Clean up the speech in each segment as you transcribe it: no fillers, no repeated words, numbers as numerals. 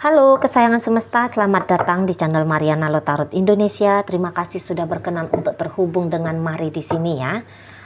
Halo kesayangan semesta, selamat datang di channel Mariana Lotarot Indonesia. Terima kasih sudah berkenan untuk terhubung dengan Mari di sini ya.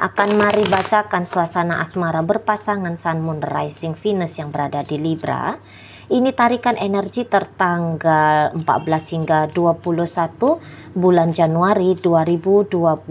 Akan Mari bacakan suasana asmara berpasangan Sun Moon Rising Venus yang berada di Libra. Ini tarikan energi tertanggal 14 hingga 21 bulan Januari 2024.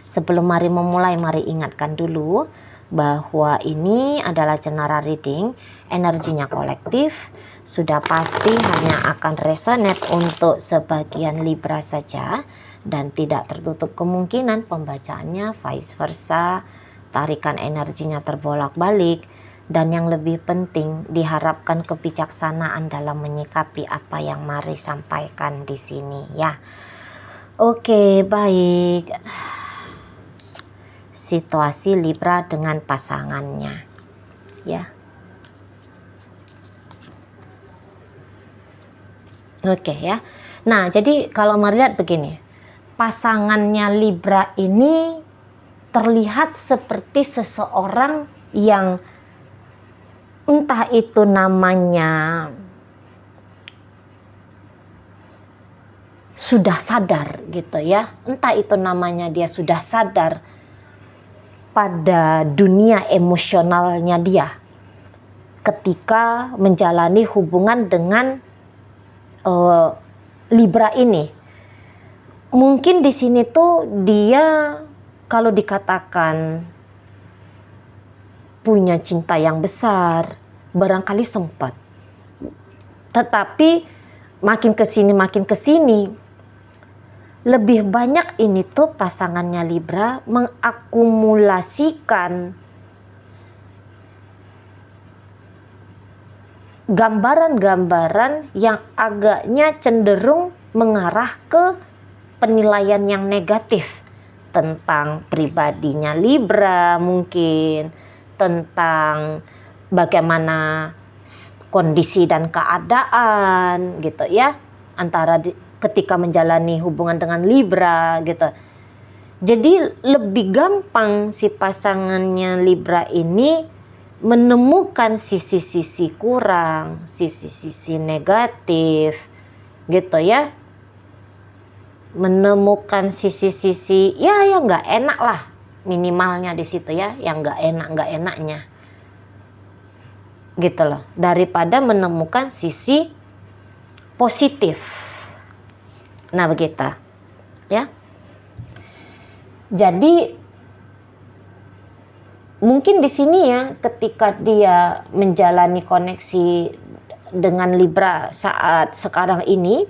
Sebelum Mari memulai, mari ingatkan dulu bahwa ini adalah general reading, energinya kolektif, sudah pasti hanya akan resonate untuk sebagian Libra saja dan tidak tertutup kemungkinan pembacaannya vice versa, tarikan energinya terbolak-balik, dan yang lebih penting diharapkan kebijaksanaan dalam menyikapi apa yang Mari sampaikan di sini ya. Oke, baik. Situasi Libra dengan pasangannya ya. Oke ya. Nah, jadi kalau melihat begini, pasangannya Libra ini terlihat seperti seseorang yang entah itu namanya sudah sadar gitu ya, entah itu namanya dia sudah sadar pada dunia emosionalnya dia ketika menjalani hubungan dengan Libra ini. Mungkin di sini tuh dia kalau dikatakan punya cinta yang besar, barangkali sempat. Tetapi makin kesini lebih banyak ini tuh pasangannya Libra mengakumulasikan gambaran-gambaran yang agaknya cenderung mengarah ke penilaian yang negatif tentang pribadinya Libra, mungkin tentang bagaimana kondisi dan keadaan gitu ya, antara ketika menjalani hubungan dengan Libra gitu. Jadi lebih gampang si pasangannya Libra ini menemukan sisi-sisi kurang, sisi-sisi negatif gitu ya. Menemukan sisi-sisi ya yang nggak enak lah, minimalnya di situ ya, yang nggak enaknya gitu loh, daripada menemukan sisi positif. Nah begitu ya. Jadi mungkin di sini ya, ketika dia menjalani koneksi dengan Libra saat sekarang ini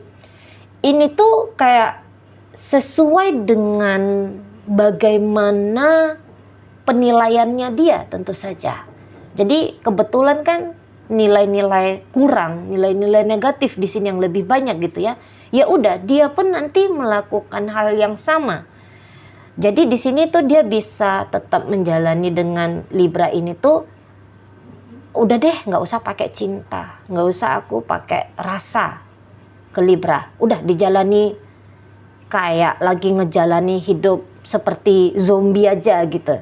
tuh kayak sesuai dengan bagaimana penilaiannya dia tentu saja. Jadi kebetulan kan nilai-nilai kurang, nilai-nilai negatif di sini yang lebih banyak gitu ya. Ya udah, dia pun nanti melakukan hal yang sama. Jadi di sini tuh dia bisa tetap menjalani dengan Libra ini tuh, udah deh nggak usah pakai cinta, nggak usah aku pakai rasa ke Libra, udah dijalani kayak lagi ngejalani hidup seperti zombie aja gitu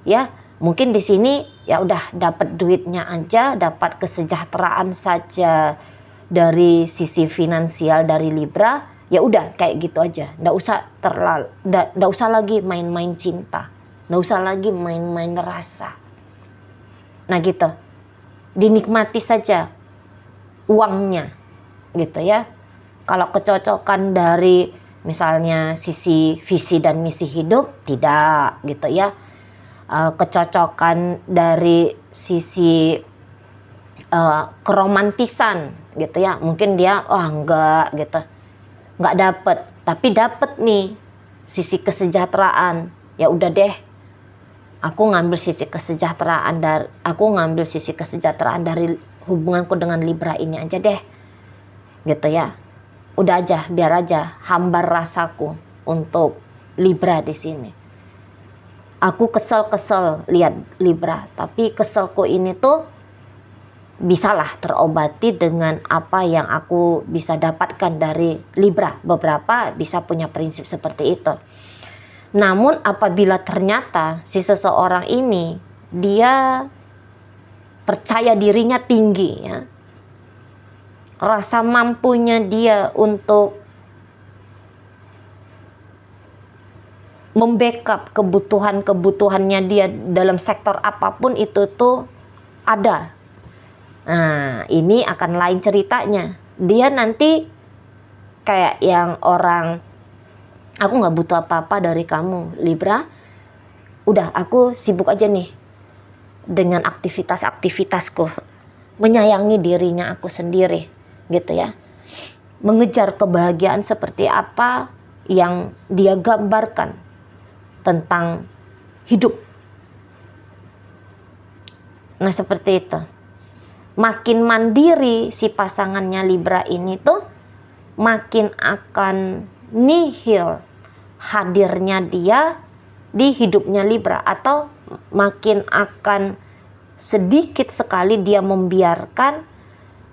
ya. Mungkin di sini ya udah dapat duitnya aja, dapat kesejahteraan saja dari sisi finansial dari Libra, ya udah kayak gitu aja, nggak usah lagi main-main cinta, nggak usah lagi main-main rasa. Nah gitu, dinikmati saja uangnya gitu ya. Kalau kecocokan dari misalnya sisi visi dan misi hidup, tidak gitu ya. Kecocokan dari sisi keromantisan gitu ya, mungkin dia enggak gitu, nggak dapet, tapi dapet nih sisi kesejahteraan. Ya udah deh, aku ngambil sisi kesejahteraan dari hubunganku dengan Libra ini aja deh gitu ya. Udah aja, biar aja hambar rasaku untuk Libra di sini. Aku kesel lihat Libra, tapi keselku ini tuh bisalah terobati dengan apa yang aku bisa dapatkan dari Libra. Beberapa bisa punya prinsip seperti itu. Namun apabila ternyata si seseorang ini dia percaya dirinya tinggi ya, rasa mampunya dia untuk membackup kebutuhannya dia dalam sektor apapun itu tuh ada. Nah, ini akan lain ceritanya. Dia nanti kayak yang orang, aku nggak butuh apa-apa dari kamu, Libra. Udah, aku sibuk aja nih dengan aktivitas-aktivitasku. Menyayangi dirinya aku sendiri, gitu ya. Mengejar kebahagiaan seperti apa yang dia gambarkan tentang hidup. Nah, seperti itu. Makin mandiri si pasangannya Libra ini tuh, makin akan nihil hadirnya dia di hidupnya Libra, atau makin akan sedikit sekali dia membiarkan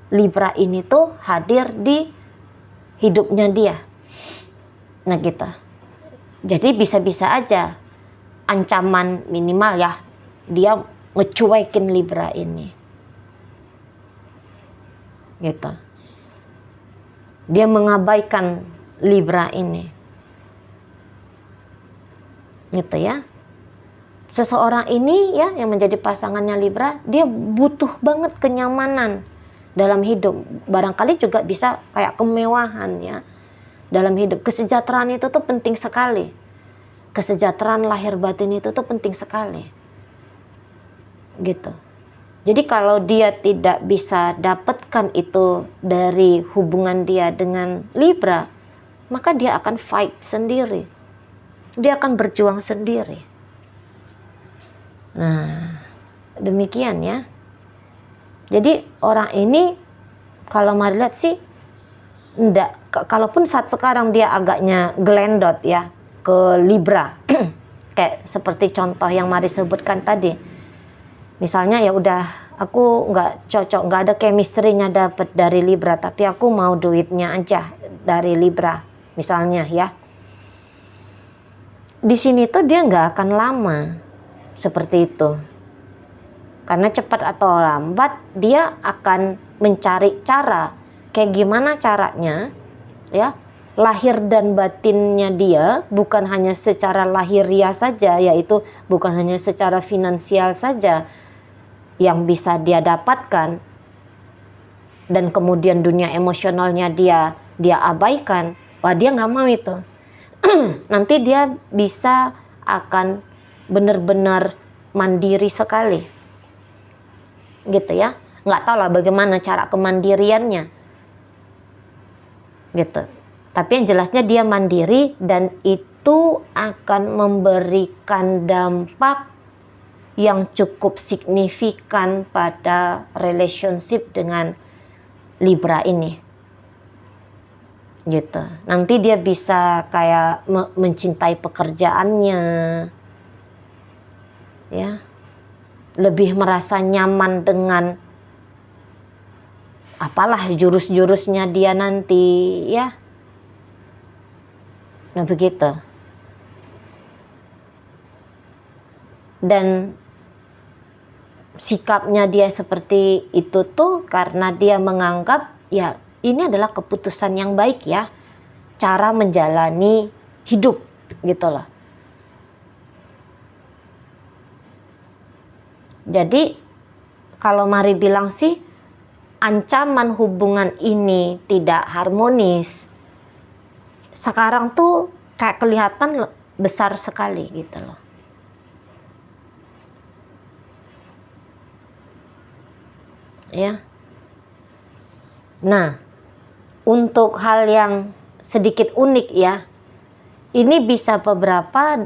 Libra ini tuh hadir di hidupnya dia. Nah gitu. Jadi bisa-bisa aja ancaman minimal ya, dia ngecuekin Libra ini. Gitu. Dia mengabaikan Libra ini. Gitu ya. Seseorang ini ya yang menjadi pasangannya Libra, dia butuh banget kenyamanan dalam hidup. Barangkali juga bisa kayak kemewahan ya dalam hidup. Kesejahteraan itu tuh penting sekali. Kesejahteraan lahir batin itu tuh penting sekali. Gitu. Jadi kalau dia tidak bisa dapatkan itu dari hubungan dia dengan Libra, maka dia akan fight sendiri. Dia akan berjuang sendiri. Nah, demikian ya. Jadi orang ini kalau mari lihat sih enggak, kalaupun saat sekarang dia agaknya gelendot ya ke Libra. Kayak seperti contoh yang Mari sebutkan tadi. Misalnya ya udah aku nggak cocok, nggak ada chemistry-nya dapat dari Libra, tapi aku mau duitnya aja dari Libra misalnya ya. Di sini tuh dia nggak akan lama seperti itu, karena cepat atau lambat dia akan mencari cara kayak gimana caranya ya lahir dan batinnya dia, bukan hanya secara lahiriah saja, yaitu bukan hanya secara finansial saja yang bisa dia dapatkan, dan kemudian dunia emosionalnya dia abaikan. Wah, dia nggak mau itu. Nanti dia bisa akan benar-benar mandiri sekali, gitu ya. Nggak tahu lah bagaimana cara kemandiriannya, gitu. Tapi yang jelasnya dia mandiri, dan itu akan memberikan dampak yang cukup signifikan pada relationship dengan Libra ini. Gitu. Nanti dia bisa kayak mencintai pekerjaannya. Ya. Lebih merasa nyaman dengan apalah jurus-jurusnya dia nanti, ya. Nah, begitu. Dan sikapnya dia seperti itu tuh karena dia menganggap ya ini adalah keputusan yang baik ya, cara menjalani hidup gitu loh. Jadi kalau Mari bilang sih ancaman hubungan ini tidak harmonis, sekarang tuh kayak kelihatan besar sekali gitu loh. Ya. Nah, untuk hal yang sedikit unik ya, ini bisa beberapa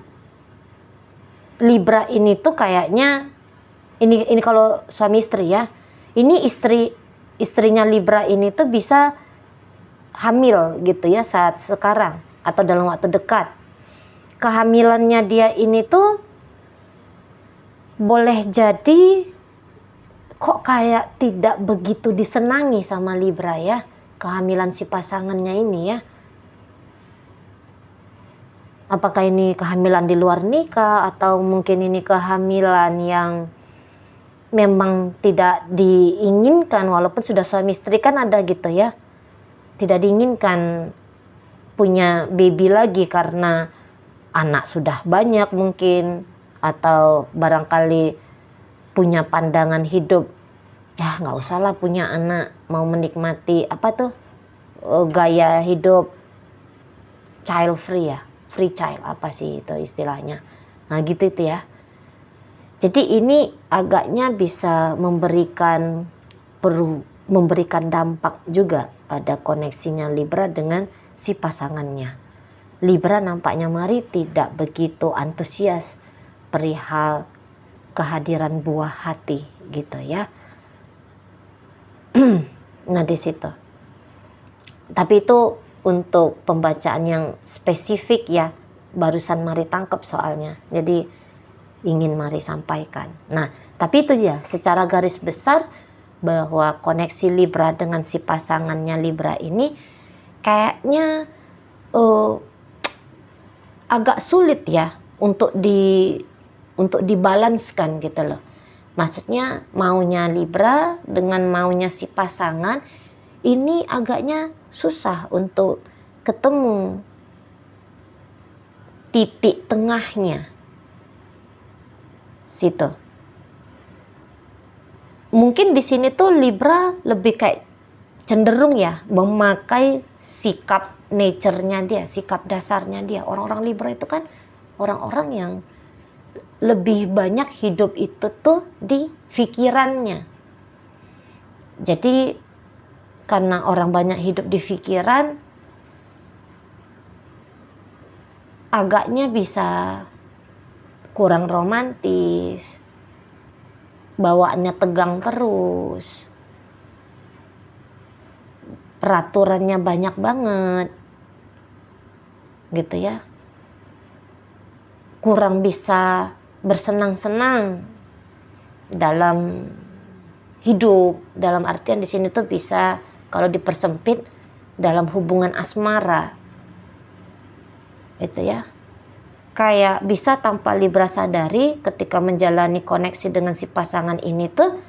Libra ini tuh kayaknya ini kalau suami istri ya, ini istrinya Libra ini tuh bisa hamil gitu ya saat sekarang atau dalam waktu dekat. Kehamilannya dia ini tuh boleh jadi kok kayak tidak begitu disenangi sama Libra ya, kehamilan si pasangannya ini ya. Apakah ini kehamilan di luar nikah, atau mungkin ini kehamilan yang memang tidak diinginkan, walaupun sudah suami istri kan ada gitu ya, tidak diinginkan punya baby lagi karena anak sudah banyak mungkin, atau barangkali punya pandangan hidup, ya nggak usah lah punya anak, mau menikmati apa tuh gaya hidup child free ya, free child apa sih itu istilahnya. Nah gitu itu ya. Jadi ini agaknya bisa memberikan dampak juga pada koneksinya Libra dengan si pasangannya. Libra nampaknya Mari tidak begitu antusias perihal kehadiran buah hati gitu ya. Nah di situ. Tapi itu untuk pembacaan yang spesifik ya, barusan Mari tangkap soalnya. Jadi ingin Mari sampaikan. Nah, tapi itu ya secara garis besar bahwa koneksi Libra dengan si pasangannya Libra ini kayaknya agak sulit ya untuk dibalanskan gitu loh. Maksudnya maunya Libra dengan maunya si pasangan ini agaknya susah untuk ketemu titik tengahnya. Situ. Mungkin di sini tuh Libra lebih kayak cenderung ya memakai sikap nature-nya dia, sikap dasarnya dia. Orang-orang Libra itu kan orang-orang yang lebih banyak hidup itu tuh di pikirannya. Jadi karena orang banyak hidup di pikiran, agaknya bisa kurang romantis, bawaannya tegang terus, peraturannya banyak banget, gitu ya. Kurang bisa bersenang-senang dalam hidup, dalam artian di sini tuh bisa kalau dipersempit dalam hubungan asmara, itu ya. Kayak bisa tanpa Libra sadari ketika menjalani koneksi dengan si pasangan ini tuh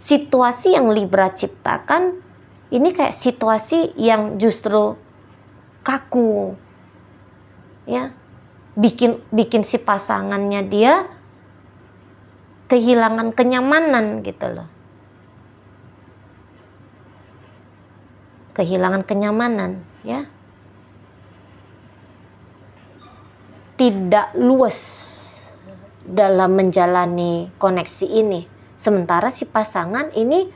situasi yang Libra ciptakan ini kayak situasi yang justru kaku ya, bikin si pasangannya dia kehilangan kenyamanan gitu loh, kehilangan kenyamanan ya, tidak luas dalam menjalani koneksi ini. Sementara si pasangan ini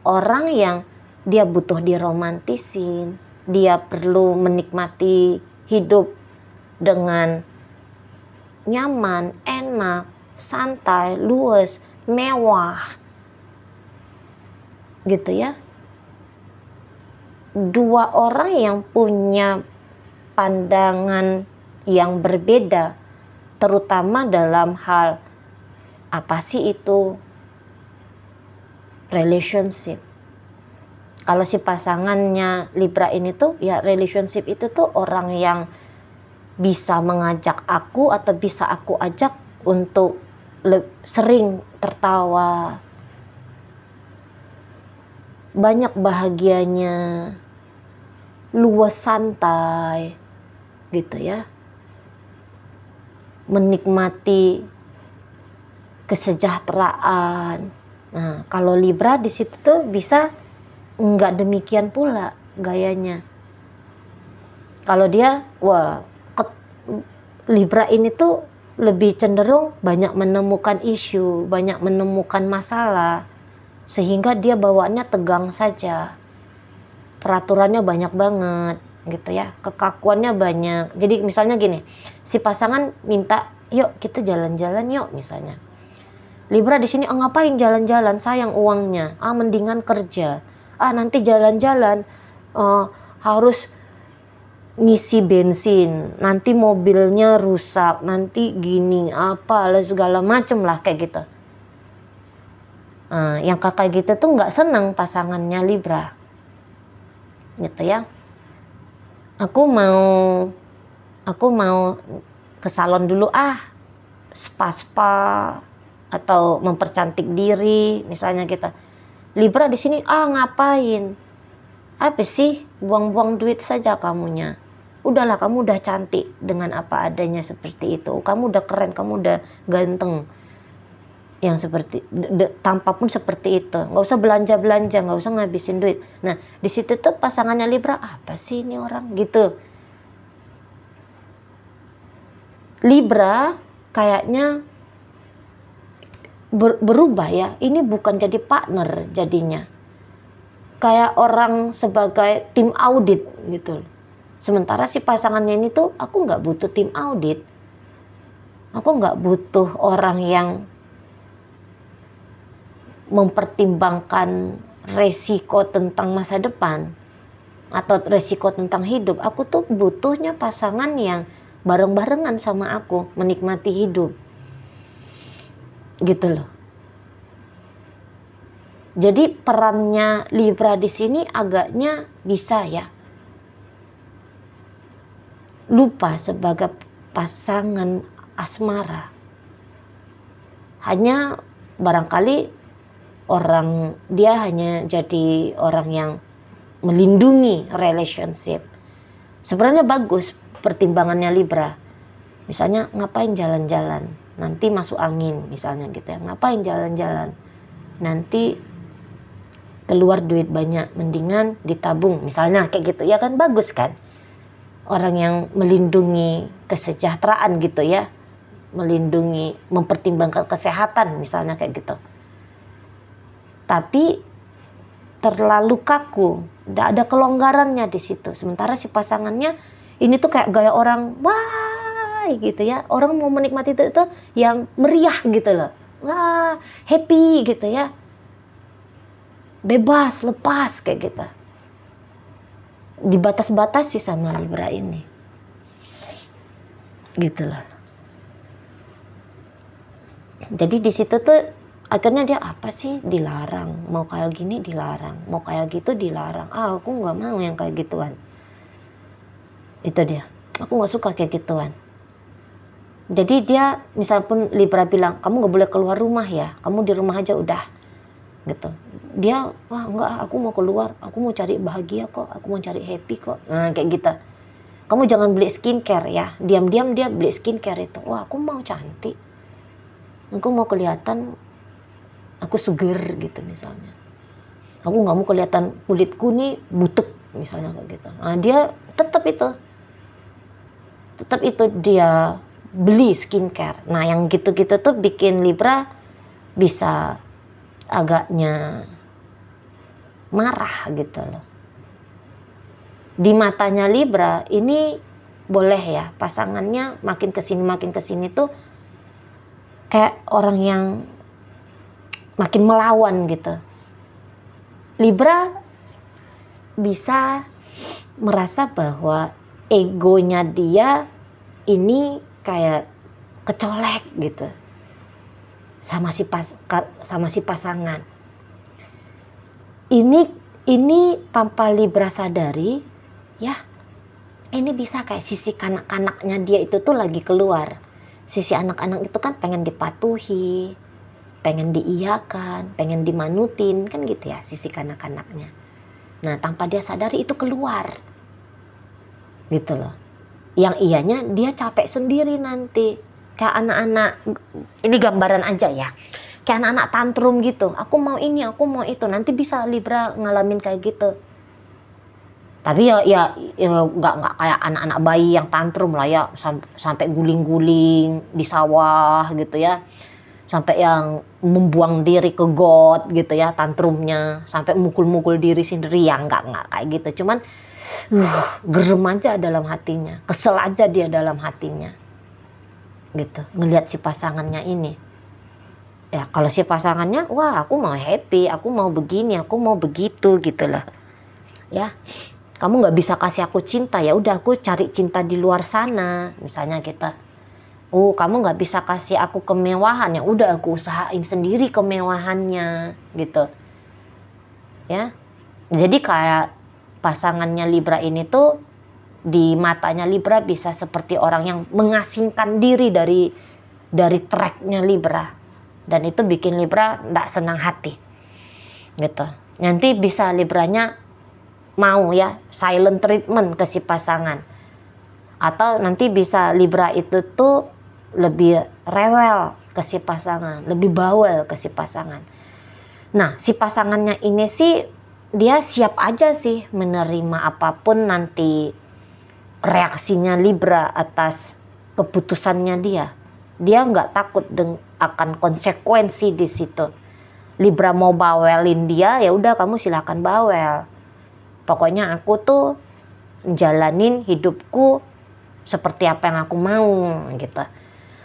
orang yang dia butuh diromantisin, dia perlu menikmati hidup dengan nyaman, enak, santai, luas, mewah, gitu ya. Dua orang yang punya pandangan yang berbeda, terutama dalam hal apa sih itu relationship. Kalau si pasangannya Libra ini tuh ya relationship itu tuh orang yang bisa mengajak aku atau bisa aku ajak untuk sering tertawa, banyak bahagianya, luas santai gitu ya, menikmati kesejahteraan. Nah, kalau Libra di situ tuh bisa enggak demikian pula gayanya. Kalau dia, Libra ini tuh lebih cenderung banyak menemukan isu, banyak menemukan masalah, sehingga dia bawaannya tegang saja. Peraturannya banyak banget gitu ya, kekakuannya banyak. Jadi misalnya gini, si pasangan minta, yuk kita jalan-jalan yuk misalnya. Libra di sini, ngapain jalan-jalan, sayang uangnya, mendingan kerja, nanti jalan-jalan harus ngisi bensin, nanti mobilnya rusak, nanti gini apa segala macem lah kayak gitu. Yang kakak gitu tuh nggak senang pasangannya Libra, gitu ya. Aku mau ke salon dulu spa-spa atau mempercantik diri, misalnya kita. Libra di sini, ngapain? Apa sih? Buang-buang duit saja kamunya. Udahlah, kamu udah cantik dengan apa adanya seperti itu. Kamu udah keren, kamu udah ganteng. Yang seperti tanpa pun seperti itu, nggak usah belanja, nggak usah ngabisin duit. Nah, di situ tuh pasangannya Libra, apa sih ini orang gitu. Libra kayaknya berubah ya, ini bukan jadi partner jadinya, kayak orang sebagai tim audit gitu. Sementara si pasangannya ini tuh, aku nggak butuh tim audit, aku nggak butuh orang yang mempertimbangkan resiko tentang masa depan atau resiko tentang hidup. Aku tuh butuhnya pasangan yang bareng-barengan sama aku, menikmati hidup gitu loh. Jadi perannya Libra di sini agaknya bisa ya lupa sebagai pasangan asmara, hanya barangkali dia hanya jadi orang yang melindungi relationship. Sebenarnya bagus pertimbangannya Libra. Misalnya ngapain jalan-jalan, nanti masuk angin misalnya gitu ya. Ngapain jalan-jalan, nanti keluar duit banyak, mendingan ditabung misalnya kayak gitu ya kan, bagus kan. Orang yang melindungi kesejahteraan gitu ya, melindungi, mempertimbangkan kesehatan misalnya kayak gitu. Tapi terlalu kaku, tidak ada kelonggarannya di situ. Sementara si pasangannya ini tuh kayak gaya orang, wah gitu ya, orang mau menikmati itu yang meriah gitu loh, wah happy gitu ya, bebas, lepas kayak gitu. Dibatas-batasi sama Libra ini, gitu loh. Jadi di situ tuh akhirnya dia apa sih, dilarang, mau kayak gini dilarang, mau kayak gitu dilarang. Aku nggak mau yang kayak gituan. Itu dia, aku nggak suka kayak gituan. Jadi dia misal pun Libra bilang, kamu nggak boleh keluar rumah ya, kamu di rumah aja udah gitu. Dia, wah enggak, aku mau keluar, aku mau cari bahagia kok, aku mau cari happy kok. Nah kayak gitu. Kamu jangan beli skincare ya, diam-diam dia beli skincare itu. Wah aku mau cantik, aku mau kelihatan aku seger gitu misalnya. Aku nggak mau kelihatan kulitku nih butek misalnya kayak gitu. Nah dia tetap itu dia beli skincare. Nah yang gitu-gitu tuh bikin Libra bisa agaknya marah gitu loh. Di matanya Libra ini boleh ya, pasangannya makin kesini tuh kayak orang yang makin melawan gitu. Libra bisa merasa bahwa egonya dia ini kayak kecolek gitu sama si pasangan. Ini tanpa Libra sadari ya, ini bisa kayak sisi kanak-kanaknya dia itu tuh lagi keluar. Sisi anak-anak itu kan pengen dipatuhi, pengen diiyakan, pengen dimanutin, kan gitu ya sisi kanak-kanaknya. Nah tanpa dia sadari itu keluar gitu loh. Yang iyanya dia capek sendiri nanti. Kayak anak-anak, ini gambaran aja ya, kayak anak-anak tantrum gitu, aku mau ini, aku mau itu. Nanti bisa Libra ngalamin kayak gitu. Tapi ya nggak kayak anak-anak bayi yang tantrum lah ya, sampai guling-guling di sawah gitu ya, sampai yang membuang diri ke got gitu ya tantrumnya, sampai mukul-mukul diri sendiri ya, nggak kayak gitu. Cuman gerem aja dalam hatinya, kesel aja dia dalam hatinya gitu ngelihat si pasangannya ini. Ya kalau si pasangannya, wah aku mau happy, aku mau begini, aku mau begitu gitu lah ya. Kamu nggak bisa kasih aku cinta, ya udah aku cari cinta di luar sana misalnya kita. Kamu nggak bisa kasih aku kemewahan, ya udah aku usahain sendiri kemewahannya gitu ya. Jadi kayak pasangannya Libra ini tuh di matanya Libra bisa seperti orang yang mengasingkan diri dari dari tracknya Libra, dan itu bikin Libra nggak senang hati gitu. Nanti bisa Libranya mau ya silent treatment ke si pasangan, atau nanti bisa Libra itu tuh lebih rewel ke si pasangan, lebih bawel ke si pasangan. Nah, si pasangannya ini sih dia siap aja sih menerima apapun nanti reaksinya Libra atas keputusannya dia. Dia nggak takut akan konsekuensi di situ. Libra mau bawelin dia, ya udah kamu silakan bawel. Pokoknya aku tuh jalanin hidupku seperti apa yang aku mau gitu.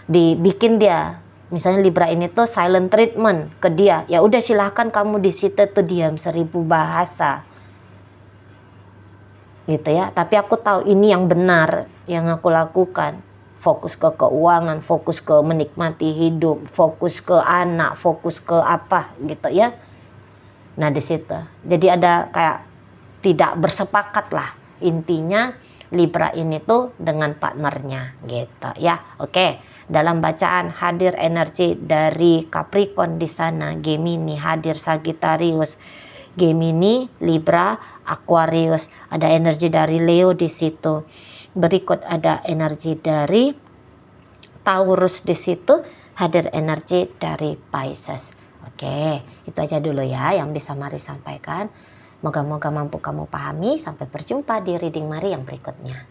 Dibikin dia, misalnya Libra ini tuh silent treatment ke dia. Ya udah silahkan kamu di situ tuh diam 1000 bahasa. Gitu ya. Tapi aku tahu ini yang benar yang aku lakukan. Fokus ke keuangan, fokus ke menikmati hidup, fokus ke anak, fokus ke apa gitu ya. Nah di situ. Jadi ada kayak tidak bersepakat lah. Intinya Libra ini tuh dengan partnernya gitu ya. Oke. Dalam bacaan hadir energi dari Capricorn di sana, Gemini, hadir Sagittarius, Gemini, Libra, Aquarius, ada energi dari Leo di situ. Berikut ada energi dari Taurus di situ, hadir energi dari Pisces. Oke, itu aja dulu ya yang bisa Mari sampaikan. Moga-moga mampu kamu pahami. Sampai berjumpa di reading Mari yang berikutnya.